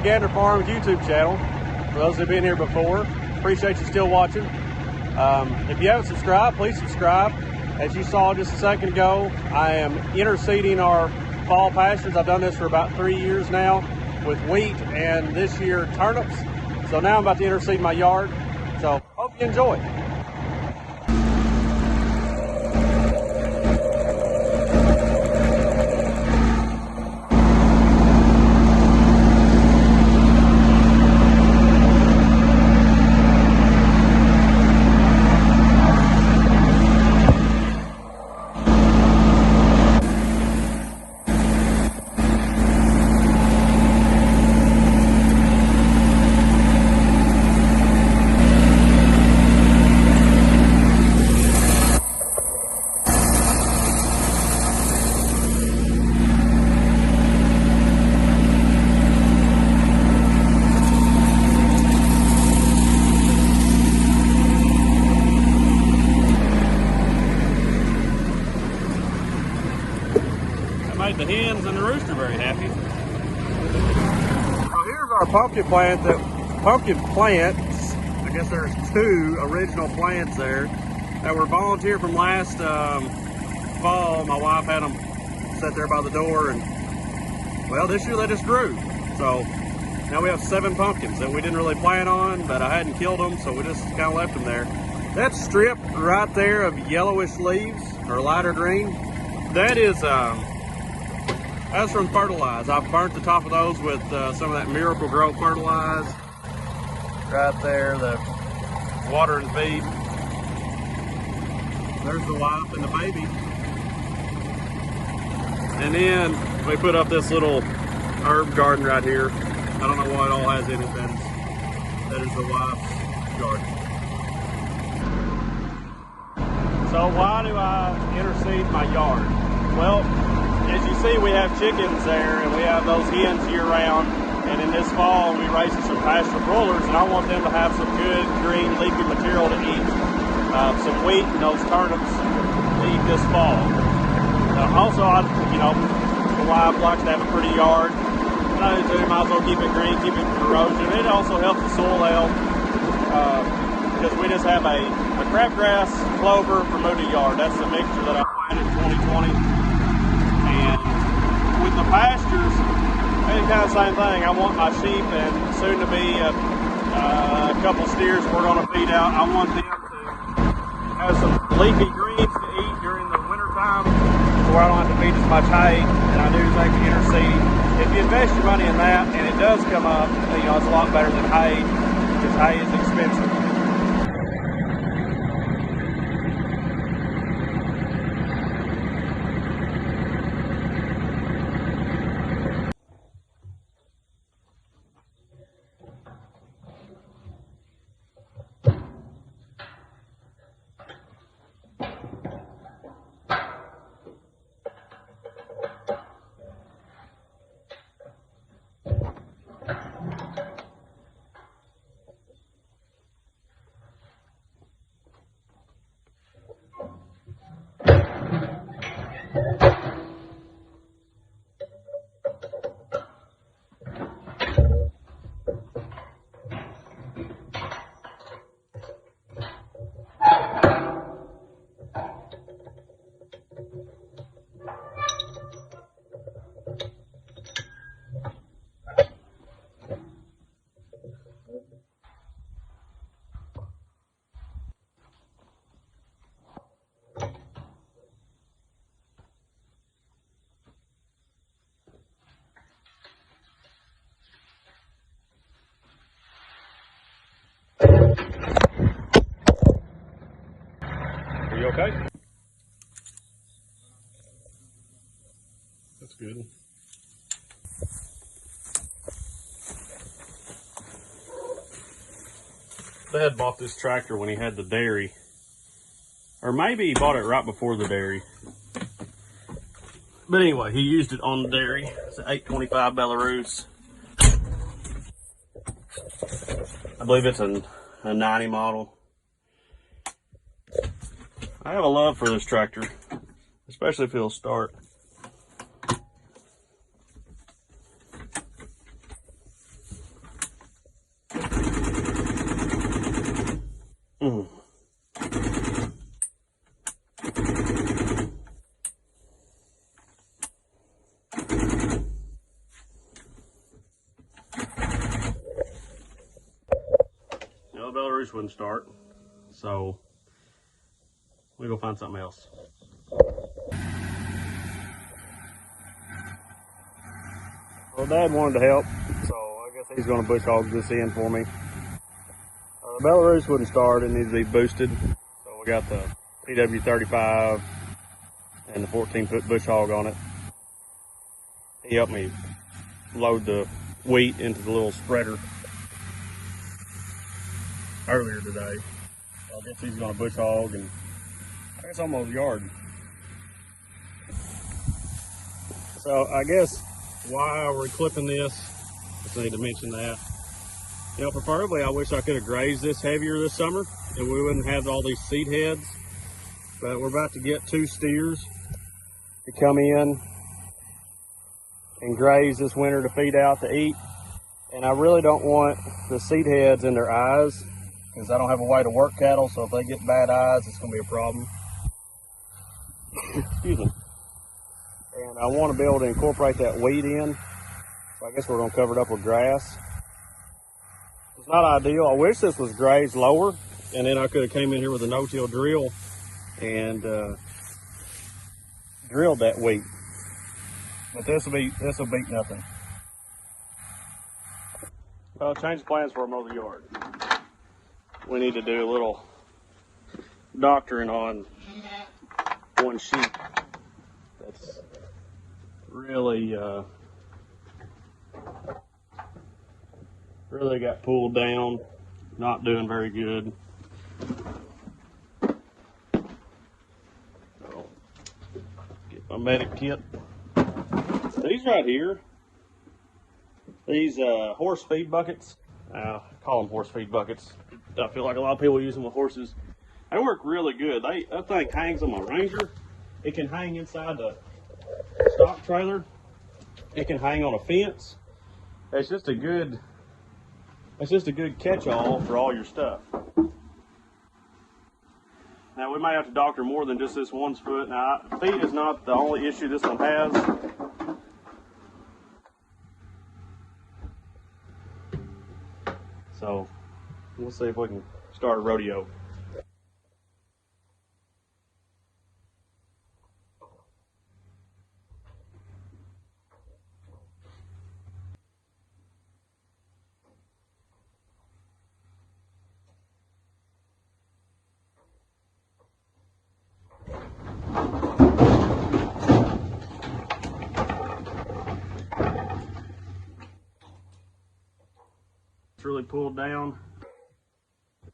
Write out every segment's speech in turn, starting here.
Gander Farms YouTube channel. For those who've been here before, appreciate you still watching. If you haven't subscribed, please subscribe. As you saw just a second ago, I am interseeding our fall pastures. I've done this for about 3 years now with wheat and this year turnips. So now I'm about to interseed my yard. So hope you enjoy. Made the hens and the rooster very happy. So here's our pumpkin plants. I guess there's 2 original plants there that were volunteered from last fall. My wife had them set there by the door, and well, this year they just grew. So now we have 7 pumpkins that we didn't really plan on, but I hadn't killed them, so we just kind of left them there. That strip right there of yellowish leaves or lighter green, that is that's from fertilize. I've burnt the top of those with some of that Miracle Grow fertilize. Right there, the water and feed. There's the wife and the baby. And then we put up this little herb garden right here. I don't know what it all has in it. That is the wife's garden. So why do I interseed my yard? Well, as you see, we have chickens there, and we have those hens year-round. And in this fall, we raising some pasture broilers, and I want them to have some good green leafy material to eat. Some wheat and those turnips to eat this fall. Also, the wife likes to have a pretty yard. And I do too. Might as well keep it green, keep it from erosion. It also helps the soil health because we just have a crabgrass, clover, Bermuda yard. That's the mixture that I planted in 2020. With the pastures, it's kind of the same thing. I want my sheep and soon to be a couple steers we're going to feed out. I want them to have some leafy greens to eat during the winter time where I don't have to feed as much hay, and I do think the interseed, if you invest your money in that and it does come up, it's a lot better than hay because hay is expensive. Are you okay? That's good. Dad bought this tractor when he had the dairy. Or maybe he bought it right before the dairy. But anyway, he used it on the dairy. It's an 825 Belarus. I believe it's a 90 model. I have a love for this tractor, especially if it'll start. The Belarus wouldn't start, so we go find something else. Well, Dad wanted to help, so I guess he's going to bush hog this in for me. The Belarus wouldn't start; it needs to be boosted. So we got the PW35 and the 14-foot bush hog on it. He helped me load the wheat into the little spreader earlier today. So I guess he's going to bush hog, and I guess almost yard. So I guess why we're clipping this, just need to mention that. You know, preferably I wish I could have grazed this heavier this summer and we wouldn't have all these seed heads. But we're about to get 2 steers to come in and graze this winter to feed out to eat. And I really don't want the seed heads in their eyes because I don't have a way to work cattle, so if they get bad eyes, it's going to be a problem. Excuse me. And I want to be able to incorporate that wheat in, so I guess we're going to cover it up with grass. It's not ideal. I wish this was grazed lower, and then I could have came in here with a no-till drill and drilled that wheat. But this will beat nothing. Well, change plans for a mow the yard. We need to do a little doctoring on one sheep that's really got pulled down, not doing very good. So, get my medic kit. These right here, these horse feed buckets, I call them horse feed buckets. I feel like a lot of people use them with horses. They work really good. That thing hangs on my Ranger. It can hang inside the stock trailer. It can hang on a fence. It's just a good catch-all for all your stuff. Now we may have to doctor more than just this one's foot. Now feet is not the only issue this one has. So we'll see if we can start a rodeo. It's really pulled down.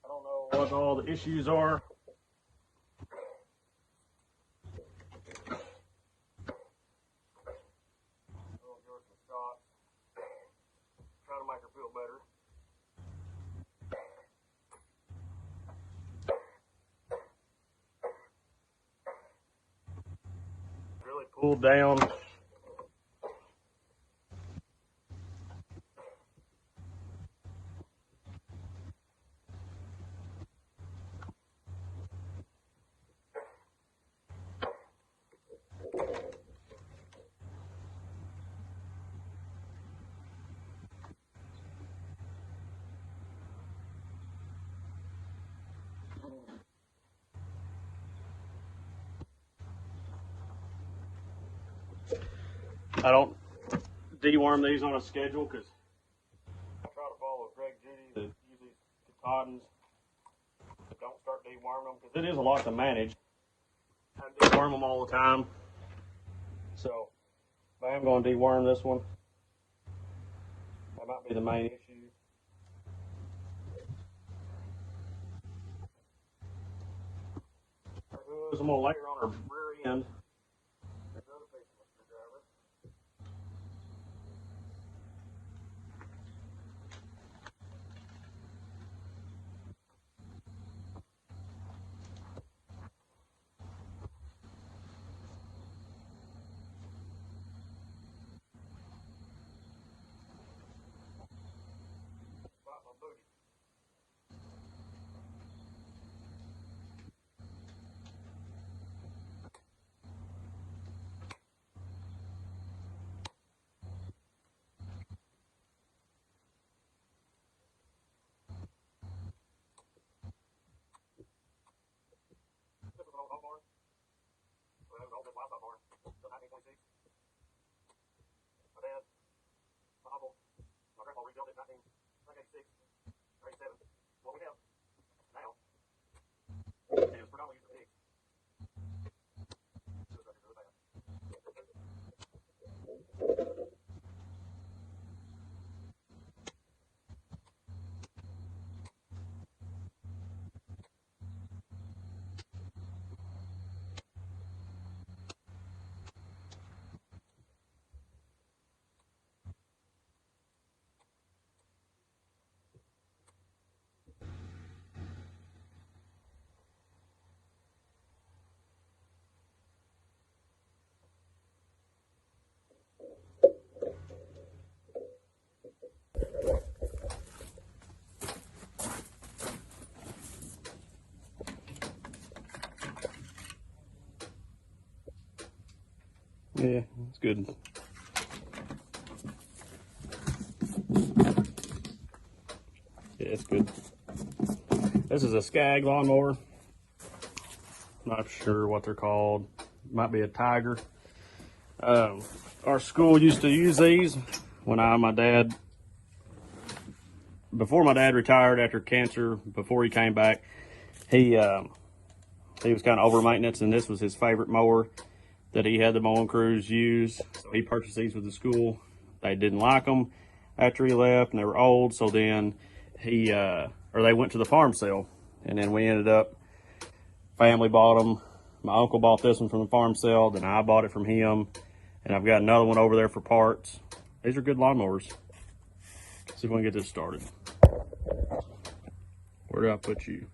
I don't know what all the issues are. I'll give her some shots. Try to make her feel better. Really pulled down. I don't deworm these on a schedule because I try to follow Greg Judy that use these cottons. Don't start deworming them because it is a lot to manage. I deworm them all the time. So I am going to deworm this one. That might be the main issue. I'm going to lay her on her rear end. Yeah, it's good. Yeah, it's good. This is a Skag lawnmower. Not sure what they're called. Might be a Tiger. Our school used to use these when my dad, before my dad retired after cancer, before he came back, he was kind of over maintenance, and this was his favorite mower that he had the mowing crews use. So he purchased these with the school. They didn't like them after he left, and they were old. So then they went to the farm sale, and then we ended up, family bought them. My uncle bought this one from the farm sale, then I bought it from him, and I've got another one over there for parts. These are good lawnmowers. Let's see if we can get this started. Where do I put you?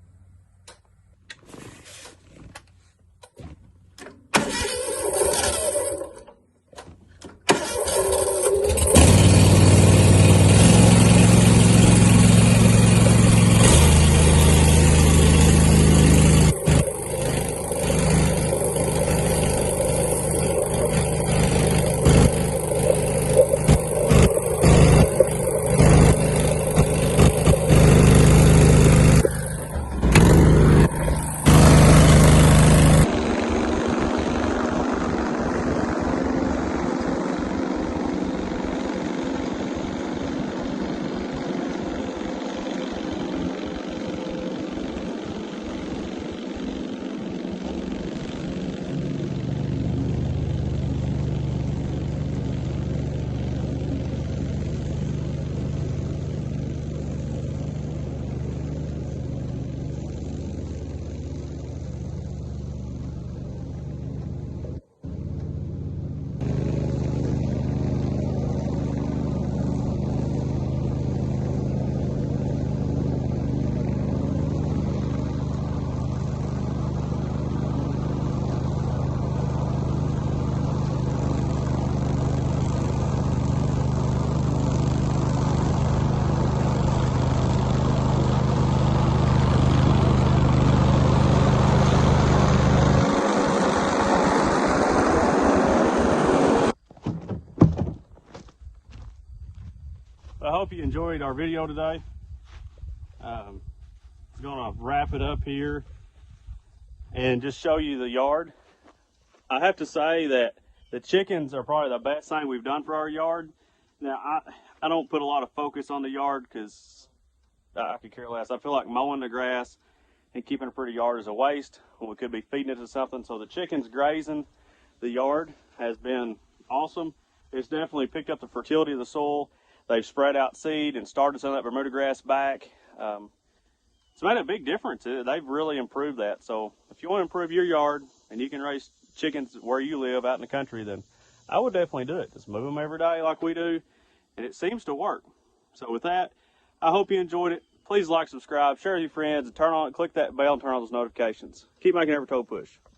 I hope you enjoyed our video today. I'm gonna wrap it up here and just show you the yard. I have to say that the chickens are probably the best thing we've done for our yard. Now, I don't put a lot of focus on the yard because I could care less. I feel like mowing the grass and keeping a pretty yard is a waste when we could be feeding it to something. So the chickens grazing the yard has been awesome. It's definitely picked up the fertility of the soil. They've spread out seed and started some of that Bermuda grass back. It's made a big difference. They've really improved that. So if you want to improve your yard and you can raise chickens where you live out in the country, then I would definitely do it. Just move them every day like we do, and it seems to work. So with that, I hope you enjoyed it. Please like, subscribe, share with your friends, and click that bell and turn on those notifications. Keep making every toe push.